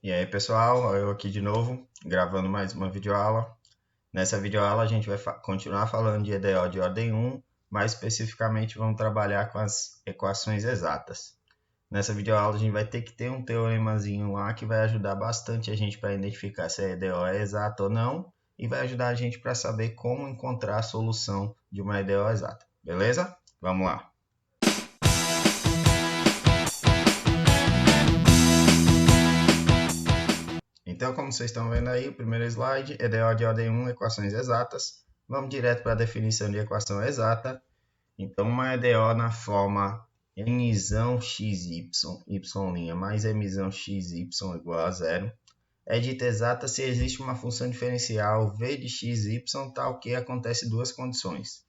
E aí, pessoal, eu aqui de novo, gravando mais uma videoaula. Nessa videoaula a gente vai continuar falando de EDO de ordem 1, mais especificamente vamos trabalhar com as equações exatas. Nessa videoaula a gente vai ter que ter um teoremazinho lá que vai ajudar bastante a gente para identificar se a EDO é exata ou não e vai ajudar a gente para saber como encontrar a solução de uma EDO exata. Beleza? Vamos lá. Então, como vocês estão vendo aí, o primeiro slide, EDO de ordem 1, equações exatas. Vamos direto para a definição de equação exata. Então, uma EDO na forma nzão xy, y' mais mzão xy igual a zero, é dita exata se existe uma função diferencial v de xy tal que acontece duas condições.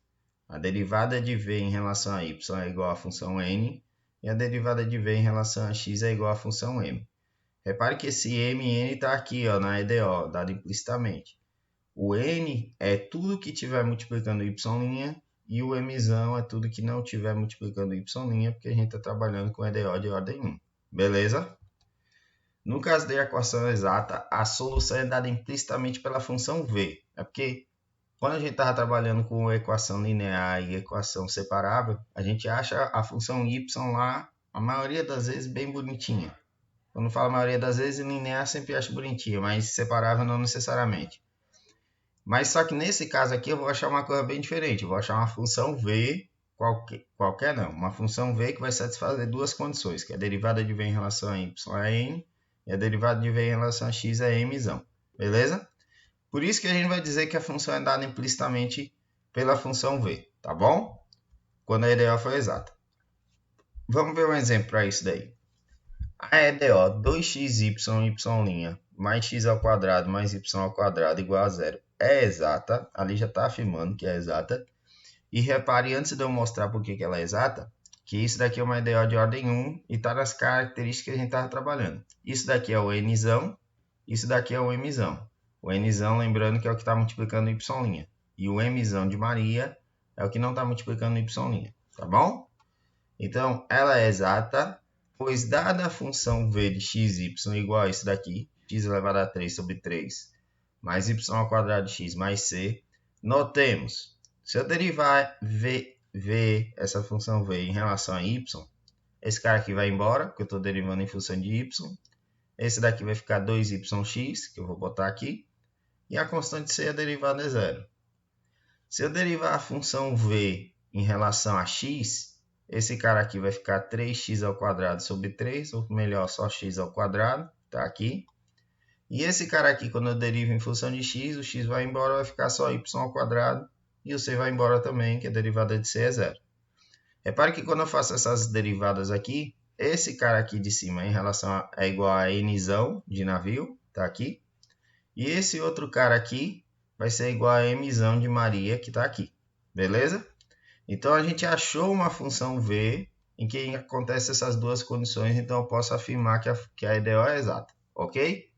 A derivada de v em relação a y é igual à função n, e a derivada de v em relação a x é igual à função m. Repare que esse mn está aqui ó, na EDO, dado implicitamente. O n é tudo que estiver multiplicando y' e o mzão é tudo que não estiver multiplicando y', porque a gente está trabalhando com EDO de ordem 1. Beleza? No caso da equação exata, a solução é dada implicitamente pela função v. É porque quando a gente estava trabalhando com equação linear e equação separável, a gente acha a função y lá, a maioria das vezes, bem bonitinha. Quando falo a maioria das vezes, linear sempre acho bonitinha, mas separável não necessariamente. Mas só que nesse caso aqui eu vou achar uma coisa bem diferente. Eu vou achar uma função v, qualquer não, uma função v que vai satisfazer duas condições, que é a derivada de v em relação a y é n e a derivada de v em relação a x é mzão. Beleza? Por isso que a gente vai dizer que a função é dada implicitamente pela função v, tá bom? Quando a EDO for exata. Vamos ver um exemplo para isso daí. A EDO 2xy y' mais x ao quadrado mais y ao quadrado igual a zero é exata. Ali já está afirmando que é exata. E repare, antes de eu mostrar por que ela é exata, que isso daqui é uma EDO de ordem 1 e está nas características que a gente estava trabalhando. Isso daqui é o nzão, isso daqui é o mzão. O nzão, lembrando que é o que está multiplicando y'. E o mzão de Maria é o que não está multiplicando y'. Tá bom? Então, ela é exata, pois dada a função v de xy igual a isso daqui, x elevado a 3 sobre 3, mais y ao quadrado de x mais c, notemos, se eu derivar essa função v em relação a y, esse cara aqui vai embora, porque eu estou derivando em função de y, esse daqui vai ficar 2yx, que eu vou botar aqui, e a constante c, a derivada é zero. Se eu derivar a função v em relação a x, esse cara aqui vai ficar 3x ao quadrado sobre 3, ou melhor, só x ao quadrado, tá aqui. E esse cara aqui, quando eu derivo em função de x, o x vai embora, vai ficar só y ao quadrado, e o c vai embora também, que a derivada de c é zero. Repare que quando eu faço essas derivadas aqui, esse cara aqui de cima em relação é igual a nzão de navio, tá aqui. E esse outro cara aqui vai ser igual a mzão de Maria, que tá aqui. Beleza? Então, a gente achou uma função v em que acontecem essas duas condições, então eu posso afirmar que a EDO é exata, ok?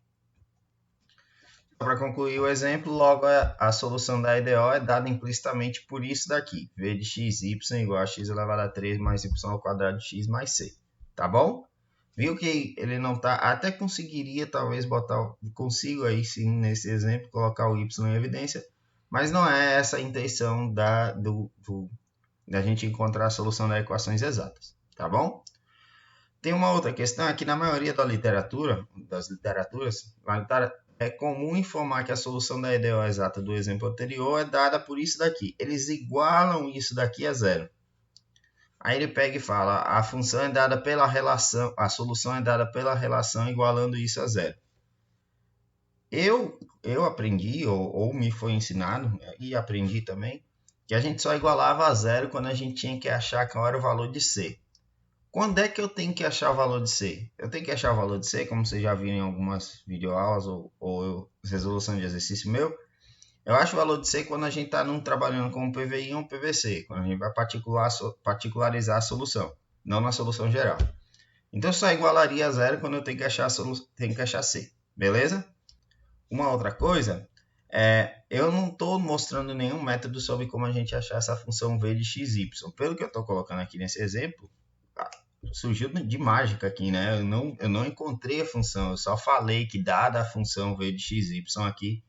Para concluir o exemplo, logo a solução da EDO é dada implicitamente por isso daqui, v de xy igual a x elevado a 3 mais y ao quadrado de x mais c, tá bom? Viu que ele não tá, até conseguiria talvez botar, consigo aí sim nesse exemplo, colocar o y em evidência, mas não é essa a intenção da gente encontrar a solução das equações exatas, tá bom? Tem uma outra questão, é que na maioria das literaturas, é comum informar que a solução da EDO exata do exemplo anterior é dada por isso daqui. Eles igualam isso daqui a zero. Aí ele pega e fala, a função é dada pela relação, a solução é dada pela relação igualando isso a zero. Eu aprendi, ou me foi ensinado, e aprendi também, que a gente só igualava a zero quando a gente tinha que achar qual era o valor de C. Quando é que eu tenho que achar o valor de C? Eu tenho que achar o valor de C, como vocês já viram em algumas videoaulas ou resolução de exercício meu. Eu acho o valor de C quando a gente está trabalhando com um PVI ou um PVC, quando a gente vai particularizar a solução, não na solução geral. Então, eu só igualaria a zero quando eu tenho que achar C, beleza? Uma outra coisa, eu não estou mostrando nenhum método sobre como a gente achar essa função v de xy. Pelo que eu estou colocando aqui nesse exemplo, surgiu de mágica aqui, né? Eu não encontrei a função, eu só falei que dada a função v de xy aqui,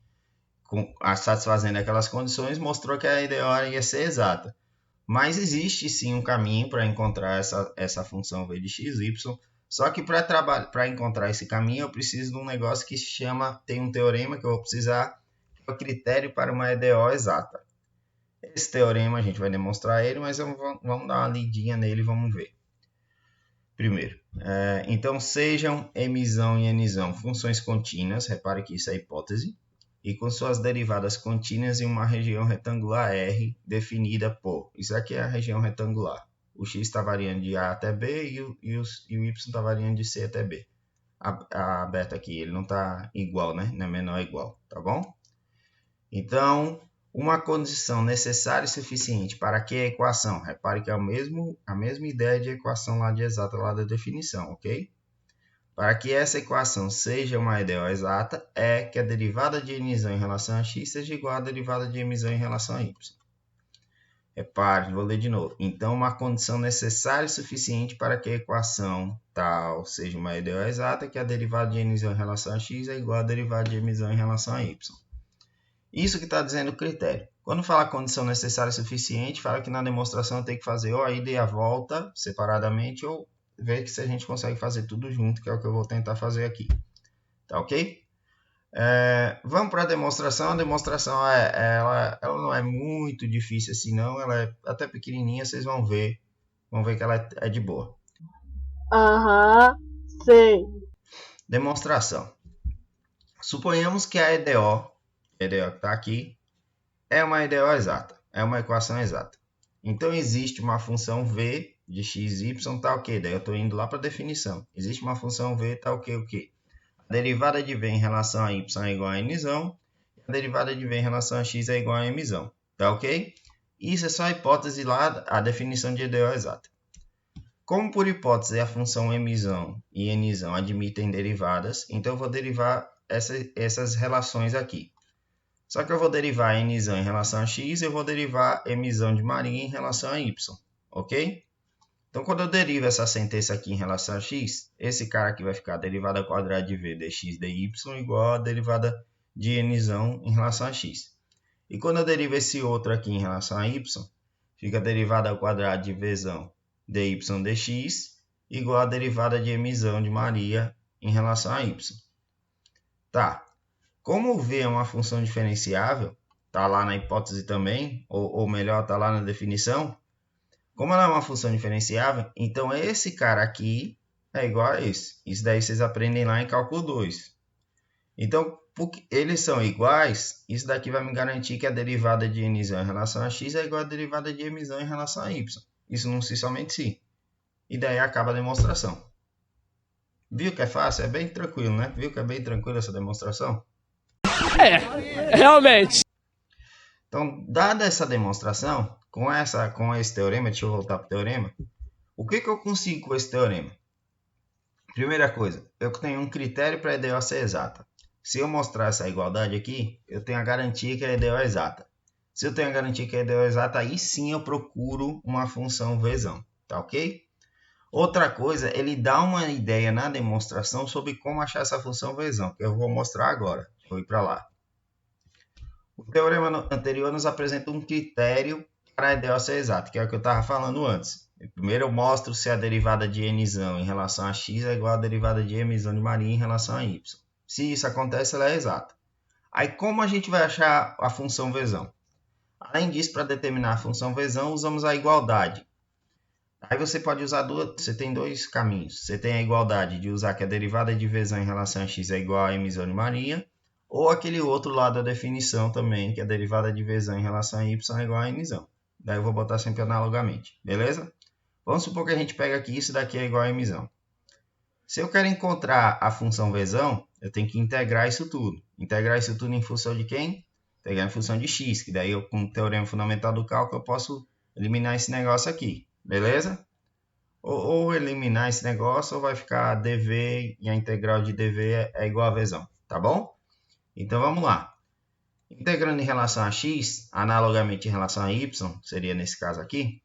satisfazendo aquelas condições, mostrou que a EDO ia ser exata. Mas existe sim um caminho para encontrar essa função v de xy, só que para encontrar esse caminho eu preciso de um negócio que se chama, tem um teorema que eu vou precisar, que é o critério para uma EDO exata. Esse teorema a gente vai demonstrar ele, mas vamos dar uma lidinha nele e vamos ver. Primeiro, então sejam mzão e nzão funções contínuas, repare que isso é hipótese, e com suas derivadas contínuas em uma região retangular R definida por, isso aqui é a região retangular, o x está variando de A até B e o y está variando de C até B. A beta aqui, ele não está igual, né? Não é menor ou igual, tá bom? Então, uma condição necessária e suficiente para que a equação, repare que é a mesma ideia de equação lá de exata, lá da definição, ok? Para que essa equação seja uma EDO exata, é que a derivada de nzão em relação a x seja igual à derivada de mzão em relação a y. Repare, vou ler de novo. Então, uma condição necessária e suficiente para que a equação tal seja uma EDO exata, é que a derivada de nzão em relação a x é igual à derivada de mzão em relação a y. Isso que está dizendo o critério. Quando fala condição necessária e suficiente, fala que na demonstração tem que fazer ou a ida e a volta separadamente, ou ver se a gente consegue fazer tudo junto, que é o que eu vou tentar fazer aqui. Tá ok? Vamos para a demonstração. A demonstração ela não é muito difícil assim, não. Ela é até pequenininha, vocês vão ver. Vão ver que ela é de boa. Aham, sei. Demonstração. Suponhamos que a EDO que está aqui, é uma EDO exata, é uma equação exata. Então, existe uma função v de x, y, tal que, daí eu estou indo lá para a definição. Existe uma função v, tal que, o que? A derivada de v em relação a y é igual a nzão, e a derivada de v em relação a x é igual a mzão, tá ok? Isso é só a hipótese lá, a definição de EDO exata. Como por hipótese a função mzão e nzão admitem derivadas, então eu vou derivar essas relações aqui. Só que eu vou derivar nzão em relação a x, eu vou derivar mzão de Maria em relação a y, ok? Então, quando eu derivo essa sentença aqui em relação a x, esse cara aqui vai ficar a derivada quadrada de v dx dy igual a derivada de nzão em relação a x. E quando eu derivo esse outro aqui em relação a y, fica a derivada quadrada de vzão dy dx igual a derivada de mzão de Maria em relação a y. Tá. Como o v é uma função diferenciável, está lá na hipótese também, ou melhor, está lá na definição. Como ela é uma função diferenciável, então esse cara aqui é igual a esse. Isso daí vocês aprendem lá em cálculo 2. Então, porque eles são iguais, isso daqui vai me garantir que a derivada de nzão em relação a x é igual a derivada de mzão em relação a y. Isso não se somente si. E daí acaba a demonstração. Viu que é fácil? É bem tranquilo, né? Viu que é bem tranquilo essa demonstração? Realmente. Então, dada essa demonstração, com esse teorema, deixa eu voltar para o teorema, o que eu consigo com esse teorema? Primeira coisa, eu tenho um critério para a EDO ser exata. Se eu mostrar essa igualdade aqui, eu tenho a garantia que a EDO é exata. Se eu tenho a garantia que a EDO é exata, aí sim eu procuro uma função vzão, tá ok? Outra coisa, ele dá uma ideia na demonstração sobre como achar essa função vzão, que eu vou mostrar agora. Vou ir para lá. O teorema anterior nos apresenta um critério para a EDO ser exata, que é o que eu estava falando antes. Primeiro eu mostro se a derivada de nzão em relação a x é igual à derivada de mzão de Maria em relação a y. Se isso acontece, ela é exata. Aí como a gente vai achar a função vzão? Além disso, para determinar a função vzão, usamos a igualdade. Aí você pode usar você tem dois caminhos. Você tem a igualdade de usar que a derivada de vzão em relação a x é igual a mzão de Maria, ou aquele outro lado da definição também, que a derivada de vzão em relação a y é igual a nzão. Daí eu vou botar sempre analogamente, beleza? Vamos supor que a gente pega aqui, isso daqui é igual a mzão. Se eu quero encontrar a função vzão, eu tenho que integrar isso tudo. Integrar isso tudo em função de quem? Integrar em função de x, que daí eu, com o teorema fundamental do cálculo, eu posso eliminar esse negócio aqui, beleza? Ou eliminar esse negócio, ou vai ficar dv, e a integral de dv é igual a vzão, tá bom? Então, vamos lá. Integrando em relação a x, analogamente em relação a y, seria nesse caso aqui,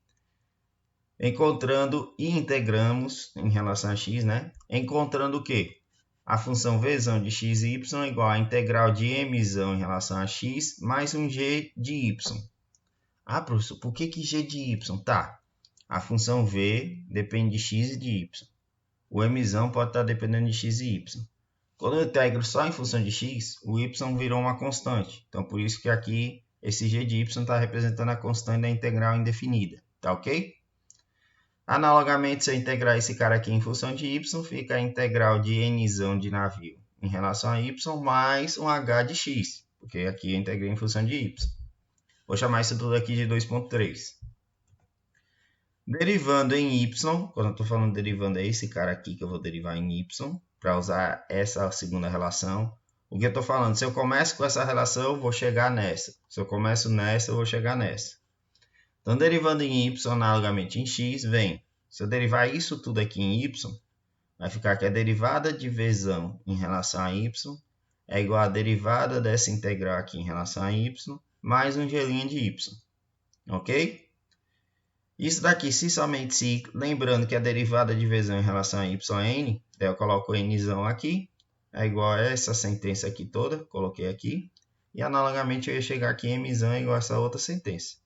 Encontrando e integramos em relação a x, né? Encontrando o quê? A função vzão de x e y é igual a integral de mzão em relação a x mais um g de y. Ah, professor, por que g de y? Tá, a função v depende de x e de y. O mzão pode estar dependendo de x e y. Quando eu integro só em função de x, o y virou uma constante. Então, por isso que aqui esse g de y está representando a constante da integral indefinida. Tá ok? Analogamente, se eu integrar esse cara aqui em função de y, fica a integral de nzão de navio em relação a y mais um h de x, porque aqui eu integrei em função de y. Vou chamar isso tudo aqui de 2.3. Derivando em y, quando eu estou falando derivando é esse cara aqui que eu vou derivar em y, para usar essa segunda relação. O que eu estou falando? Se eu começo com essa relação, eu vou chegar nessa. Se eu começo nessa, eu vou chegar nessa. Então, derivando em y, analogamente em x, vem. Se eu derivar isso tudo aqui em y, vai ficar que a derivada de vzão em relação a y é igual a derivada dessa integral aqui em relação a y, mais um g' de y. Ok? Isso daqui, se somente se, lembrando que a derivada de vzão em relação a y é n, daí eu coloco o nzão aqui, é igual a essa sentença aqui toda, coloquei aqui, e analogamente eu ia chegar aqui, mzão é igual a essa outra sentença.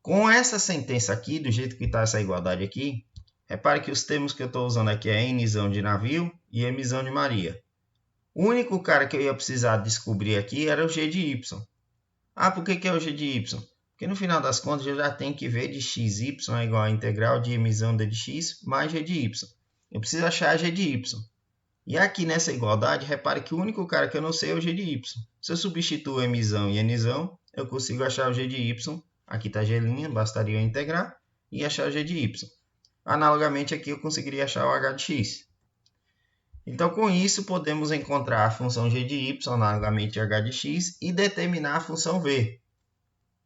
Com essa sentença aqui, do jeito que está essa igualdade aqui, repare que os termos que eu estou usando aqui é nzão de navio e mzão de Maria. O único cara que eu ia precisar descobrir aqui era o g de y. Ah, por que é o g de y? Porque no final das contas eu já tenho que ver de x, y é igual a integral de mzão de x mais g de y. Eu preciso achar a g de y. E aqui nessa igualdade, repare que o único cara que eu não sei é o g de y. Se eu substituo mzão e nzão, eu consigo achar o g de y. Aqui está g', bastaria eu integrar e achar o g de y. Analogamente aqui eu conseguiria achar o h de x. Então com isso podemos encontrar a função g de y, analogamente h de x, e determinar a função v,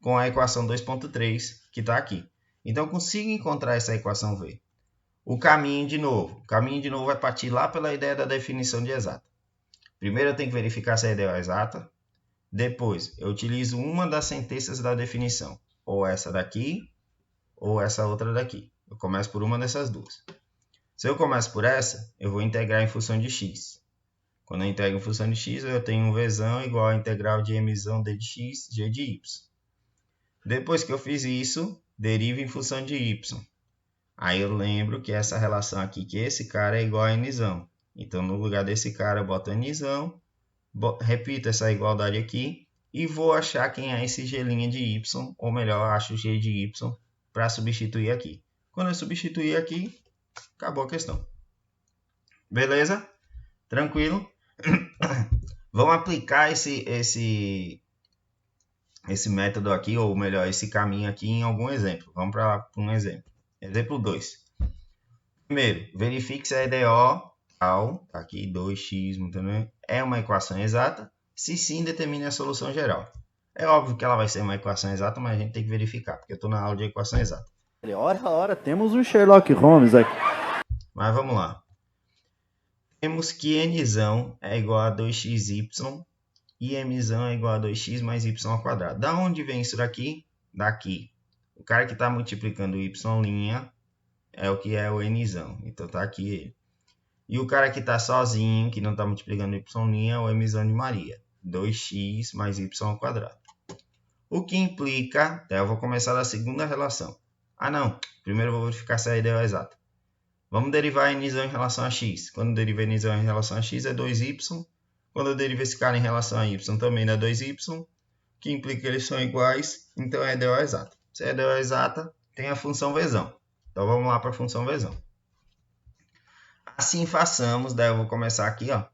com a equação 2.3 que está aqui. Então eu consigo encontrar essa equação v. O caminho de novo vai partir lá pela ideia da definição de exata. Primeiro eu tenho que verificar se a ideia é exata. Depois eu utilizo uma das sentenças da definição. Ou essa daqui, ou essa outra daqui. Eu começo por uma dessas duas. Se eu começo por essa, eu vou integrar em função de x. Quando eu integro em função de x, eu tenho um vzão igual a integral de mzão de x, g de y. Depois que eu fiz isso, derivo em função de y. Aí eu lembro que essa relação aqui, que esse cara é igual a nzão. Então, no lugar desse cara, eu boto nzão, repito essa igualdade aqui, e vou achar quem é esse g' de y, ou melhor, acho o g de y para substituir aqui. Quando eu substituir aqui, acabou a questão. Beleza? Tranquilo? Vamos aplicar esse método aqui, ou melhor, esse caminho aqui em algum exemplo. Vamos para um exemplo. Exemplo 2. Primeiro, verifique se a EDO tal, tá aqui 2x, é uma equação exata. Se sim, determine a solução geral. É óbvio que ela vai ser uma equação exata, mas a gente tem que verificar, porque eu estou na aula de equação exata. Ora, temos um Sherlock Holmes aqui. Mas vamos lá. Temos que nzão é igual a 2xy e mzão é igual a 2x mais y ao quadrado. Da onde vem isso daqui? Daqui. O cara que está multiplicando o y' é o que é o nzão. Então está aqui ele. E o cara que está sozinho, que não está multiplicando o y' é o mzão de Maria. 2x mais y ao quadrado. O que implica... eu vou começar da segunda relação. Ah, não. Primeiro eu vou verificar se a ideia é exata. Vamos derivar nzão em relação a x. Quando eu derivo nzão em relação a x é 2y. Quando eu derivo esse cara em relação a y também dá 2y. Que implica que eles são iguais. Então a ideia é exata. Se a ideia é exata, tem a função vzão. Então vamos lá para a função vzão. Assim façamos. Daí eu vou começar aqui, ó.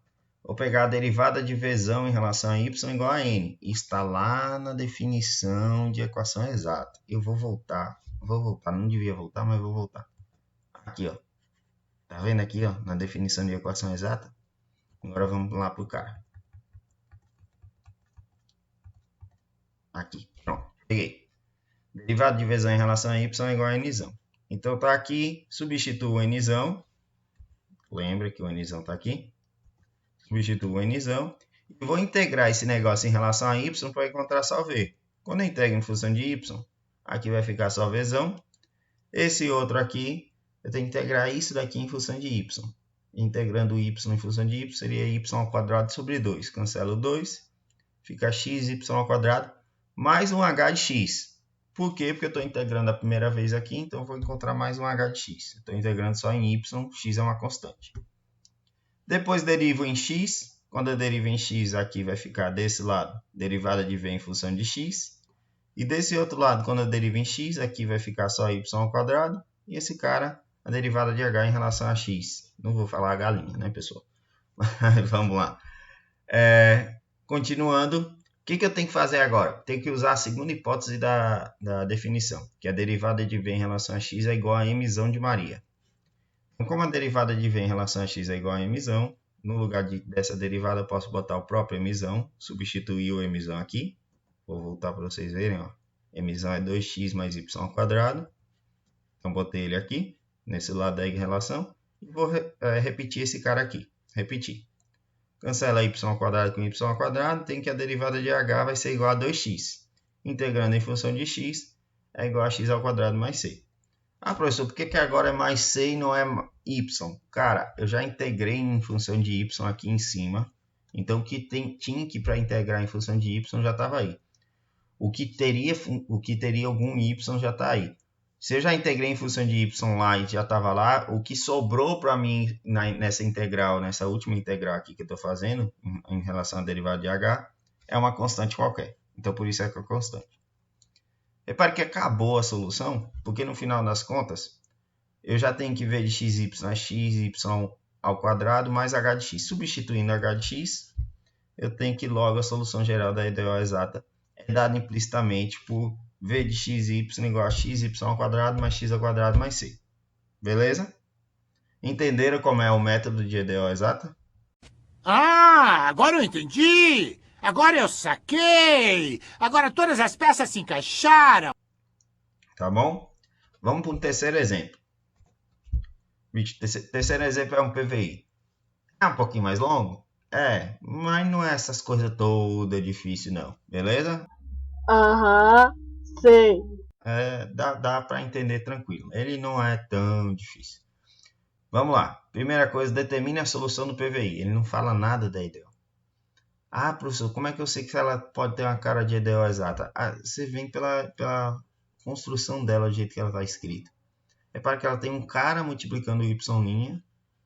Vou pegar a derivada de vzão em relação a y igual a n. Está lá na definição de equação exata. Eu vou voltar. Não devia voltar, mas vou voltar. Aqui, ó. Tá vendo aqui, ó, na definição de equação exata? Agora vamos lá pro cara. Aqui, pronto. Peguei. Derivada de vzão em relação a y é igual a nzão. Então tá aqui, substituo o nzão. Lembra que o nzão tá aqui. Substituo o nzão. E vou integrar esse negócio em relação a y para encontrar só v. Quando eu integro em função de y, aqui vai ficar só vzão. Esse outro aqui, eu tenho que integrar isso daqui em função de y. Integrando y em função de y, seria y ao quadrado sobre 2. Cancelo 2, fica xy ao quadrado mais um h de x. Por quê? Porque eu estou integrando a primeira vez aqui, então eu vou encontrar mais um h de x. Estou integrando só em y, x é uma constante. Depois derivo em x. Quando eu derivo em x, aqui vai ficar desse lado, derivada de v em função de x. E desse outro lado, quando eu derivo em x, aqui vai ficar só y ao quadrado. E esse cara, a derivada de h em relação a x. Não vou falar a galinha, né, pessoal? Vamos lá. Continuando, o que eu tenho que fazer agora? Tenho que usar a segunda hipótese da definição, que a derivada de v em relação a x é igual a mzão de Maria. Então, como a derivada de v em relação a x é igual a mzão, no lugar dessa derivada eu posso botar o próprio mzão, substituir o mzão aqui. Vou voltar para vocês verem, ó. Mzão é 2x mais y ao quadrado. Então, botei ele aqui, nesse lado da relação. E vou repetir esse cara aqui. Repetir. Cancela y ao quadrado com y ao quadrado. Tem que a derivada de h vai ser igual a 2x. Integrando em função de x, é igual a x ao quadrado mais c. Ah, professor, por que agora é mais c e não é y? Cara, eu já integrei em função de y aqui em cima. Então, o que tinha que para integrar em função de y já estava aí. O que teria algum y já está aí. Se eu já integrei em função de y lá e já estava lá, o que sobrou para mim nessa integral, nessa última integral aqui que eu estou fazendo, em relação à derivada de h, é uma constante qualquer. Então, por isso é que é constante. Repare que acabou a solução, porque no final das contas, eu já tenho que ver de xy a xy ao quadrado mais h de x. Substituindo h de x, eu tenho que logo a solução geral da EDO exata é dada implicitamente por v de xy igual a xy ao quadrado mais x ao quadrado mais c. Beleza? Entenderam como é o método de EDO exata? Ah, agora eu entendi! Agora eu saquei! Agora todas as peças se encaixaram! Tá bom? Vamos para um terceiro exemplo. Terceiro exemplo é um PVI. É um pouquinho mais longo? É, mas não é essas coisas todas difíceis não, beleza? Aham, sei. Dá para entender tranquilo. Ele não é tão difícil. Vamos lá. Primeira coisa, determine a solução do PVI. Ele não fala nada da EDO. Ah, professor, como é que eu sei que ela pode ter uma cara de EDO exata? Você vem pela construção dela, do jeito que ela está escrita. Repara que ela tem um cara multiplicando o y'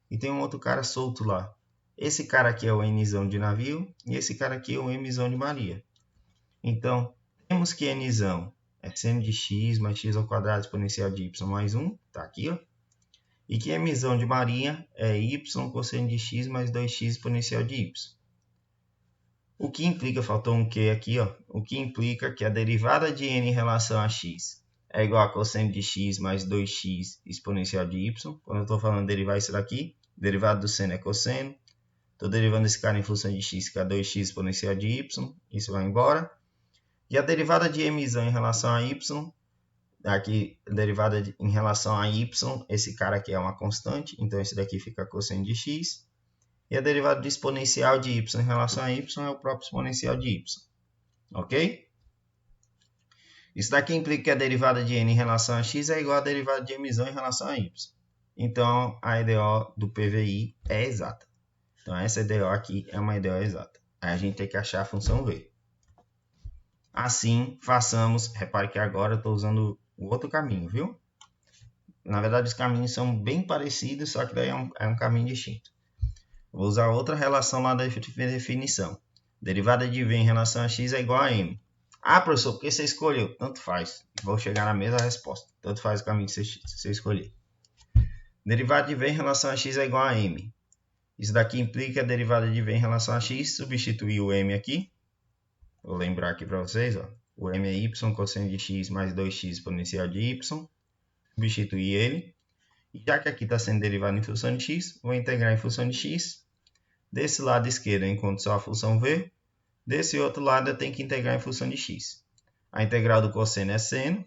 e tem um outro cara solto lá. Esse cara aqui é o nzão de navio e esse cara aqui é o mzão de Maria. Então, temos que nzão é seno de x mais x ao quadrado exponencial de y mais 1. Está aqui, ó. E que mzão de Maria é y cosseno de x mais 2x exponencial de y. O que implica, faltou um q aqui, ó. O que implica que a derivada de n em relação a x é igual a cosseno de x mais 2x exponencial de y. Quando eu estou falando de derivar isso daqui, derivada do seno é cosseno. Estou derivando esse cara em função de x, que é 2x exponencial de y. Isso vai embora. E a derivada de mzão em relação a y, aqui, derivada em relação a y, esse cara aqui é uma constante, então esse daqui fica cosseno de x. E a derivada de exponencial de y em relação a y é o próprio exponencial de y. Ok? Isso daqui implica que a derivada de n em relação a x é igual à derivada de mzão em relação a y. Então, a EDO do PVI é exata. Então, essa EDO aqui é uma EDO exata. Aí a gente tem que achar a função v. Assim, façamos. Repare que agora eu estou usando o outro caminho, viu? Na verdade, os caminhos são bem parecidos, só que daí é um caminho distinto. Vou usar outra relação lá da definição. Derivada de v em relação a x é igual a m. Ah, professor, por que você escolheu? Tanto faz. Vou chegar na mesma resposta. Tanto faz o caminho que você escolher. Derivada de v em relação a x é igual a m. Isso daqui implica que a derivada de v em relação a x, substituir o m aqui. Vou lembrar aqui para vocês, ó. O m é y cosseno de x mais 2x exponencial de y. Substituir ele. E já que aqui está sendo derivado em função de x, vou integrar em função de x. Desse lado esquerdo eu encontro só a função v. Desse outro lado eu tenho que integrar em função de x. A integral do cosseno é seno.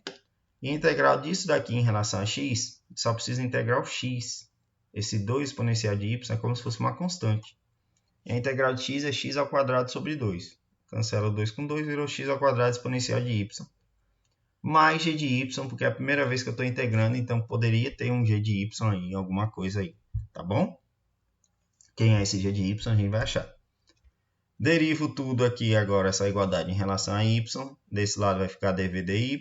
E a integral disso daqui em relação a x, só precisa integrar o x. Esse 2 exponencial de y é como se fosse uma constante. E a integral de x é x ao quadrado sobre 2. Cancela 2 com 2, virou x ao quadrado exponencial de y. mais g de y, porque é a primeira vez que eu estou integrando, então poderia ter um g de y aí, alguma coisa aí, tá bom? Quem é esse g de y, a gente vai achar. Derivo tudo aqui agora, essa igualdade em relação a y. Desse lado vai ficar dv dy.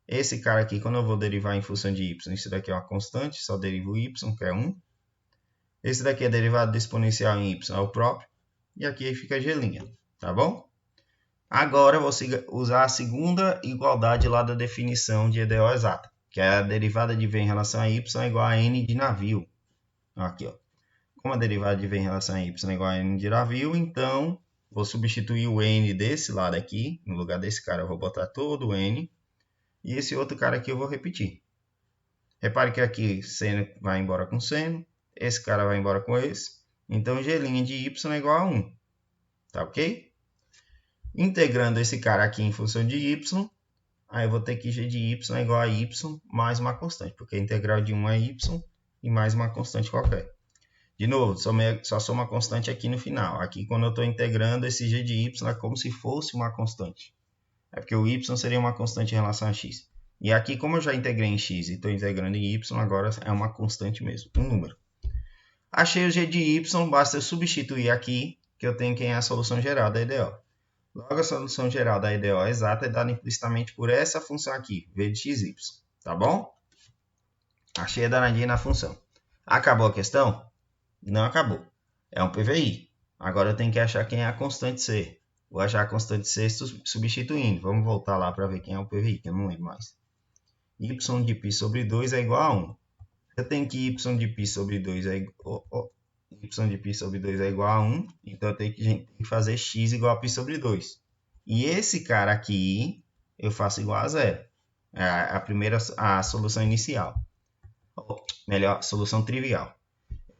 Esse cara aqui, quando eu vou derivar em função de y, isso daqui é uma constante, só derivo y, que é 1. Esse daqui é derivado do exponencial em y, é o próprio. E aqui fica g', tá bom? Agora eu vou usar a segunda igualdade lá da definição de EDO exata, que é a derivada de v em relação a y é igual a n de navio. Aqui, ó. Como a derivada de v em relação a y é igual a n de navio, então vou substituir o n desse lado aqui. No lugar desse cara eu vou botar todo o n. E esse outro cara aqui eu vou repetir. Repare que aqui seno vai embora com seno. Esse cara vai embora com esse. Então g' de y é igual a 1. Tá ok? Integrando esse cara aqui em função de y, aí eu vou ter que g de y é igual a y mais uma constante, porque a integral de 1 é y e mais uma constante qualquer. De novo, só sou uma constante aqui no final. Aqui, quando eu estou integrando, esse g de y é como se fosse uma constante. É porque o y seria uma constante em relação a x. E aqui, como eu já integrei em x e estou integrando em y, agora é uma constante mesmo, um número. Achei o g de y, basta eu substituir aqui, que eu tenho quem é a solução geral da EDO. Logo, a solução geral da EDO exata é dada implicitamente por essa função aqui, v de xy. Tá bom? Achei a danadinha na função. Acabou a questão? Não acabou. É um PVI. Agora eu tenho que achar quem é a constante C. Vou achar a constante C substituindo. Vamos voltar lá para ver quem é o PVI, que eu não lembro mais. Y de π sobre 2 é igual a 1. Eu tenho que y de π sobre 2 é igual a 1. Então eu tenho que fazer x igual a π sobre 2. E esse cara aqui eu faço igual a 0. É a solução inicial. Ou melhor, solução trivial.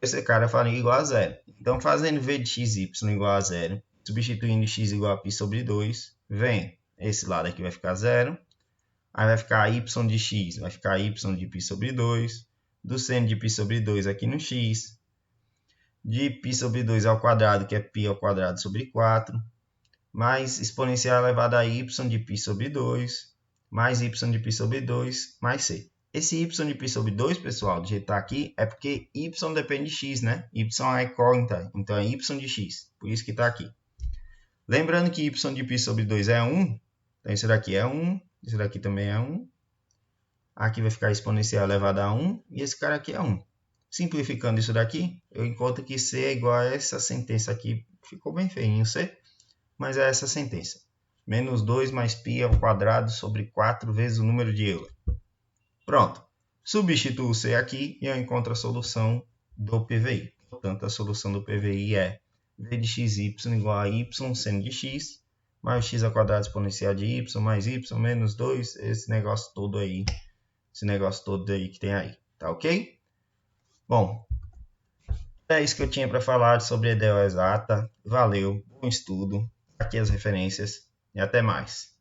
Esse cara eu faria igual a 0. Então, fazendo v de xy igual a 0, substituindo x igual a π sobre 2, vem, esse lado aqui vai ficar 0. Aí vai ficar y de x, vai ficar y de π sobre 2. Do seno de π sobre 2 aqui no x. De π sobre 2 ao quadrado, que é π ao quadrado sobre 4. Mais exponencial elevado a y de π sobre 2. Mais y de π sobre 2, mais c. Esse y de π sobre 2, pessoal, do jeito que está aqui, é porque y depende de x, né? Y é incógnita, então é y de x. Por isso que está aqui. Lembrando que y de π sobre 2 é 1. Então, isso daqui é 1. Isso daqui também é 1. Aqui vai ficar exponencial elevado a 1. E esse cara aqui é 1. Simplificando isso daqui, eu encontro que c é igual a essa sentença aqui. Ficou bem feinho c, mas é essa sentença. Menos 2 mais π ao quadrado sobre 4 vezes o número de Euler. Pronto. Substituo o C aqui e eu encontro a solução do PVI. Portanto, a solução do PVI é v de xy igual a y seno de x, mais x ao quadrado exponencial de y, mais y menos 2, esse negócio todo aí que tem aí. Tá ok? Bom, é isso que eu tinha para falar sobre EDO exata. Valeu, bom estudo. Aqui as referências e até mais.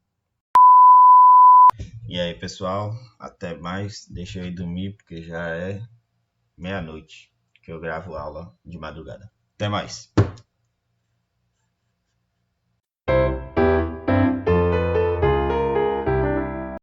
E aí, pessoal, até mais. Deixa eu ir dormir, porque já é meia-noite que eu gravo aula de madrugada. Até mais.